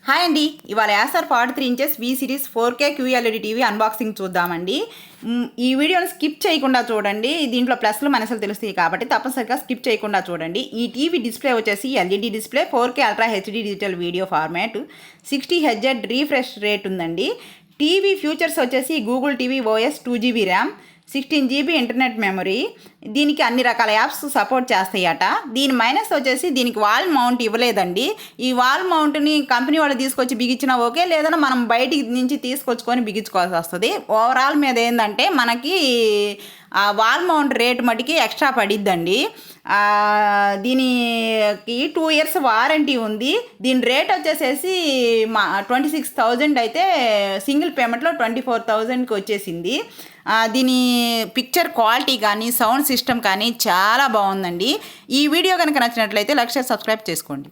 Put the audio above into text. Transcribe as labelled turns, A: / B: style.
A: Hi అండి, ఇవాళ Acer 43 inches V series 4K QLED TV unboxing చూద్దామండి. ఈ వీడియోని స్కిప్ చేయకుండా చూడండి. దీంట్లో ప్లస్లు మైనస్లు తెలుస్తాయి కాబట్టి తప్పనిసరిగా స్కిప్ చేయకుండా చూడండి. ఈ టీవీ డిస్ప్లే వచ్చేసి LED display, 4K ultra HD digital video format, 60 Hz refresh rate ఉందండి. టీవీ ఫ్యూచర్స్ వచ్చేసి Google TV OS, 2GB RAM, 16GB internet memory. దీనికి అన్ని రకాల యాప్స్ సపోర్ట్ చేస్తాయట. దీని మైనస్ వచ్చేసి దీనికి వాల్ మౌంట్ ఇవ్వలేదండి. ఈ వాల్ మౌంట్ని కంపెనీ వాళ్ళు తీసుకొచ్చి బిగించినా ఓకే, లేదన్నా మనం బయటికి నుంచి తీసుకొచ్చుకొని బిగించుకోవాల్సి వస్తుంది. ఓవరాల్ మీద ఏంటంటే మనకి ఆ వాల్ మౌంట్ రేటు మటుకి ఎక్స్ట్రా పడిద్దండి. దీనికి 2 years వారంటీ ఉంది. దీని రేట్ వచ్చేసేసి 26,000 అయితే సింగిల్ పేమెంట్లో 24,000కి వచ్చేసింది. దీని పిక్చర్ క్వాలిటీ కానీ సౌండ్ సిస్టమ్ కానీ చాలా బాగుందండి. ఈ వీడియో కనుక నచ్చినట్లయితే లైక్, షేర్, సబ్స్క్రైబ్ చేసుకోండి.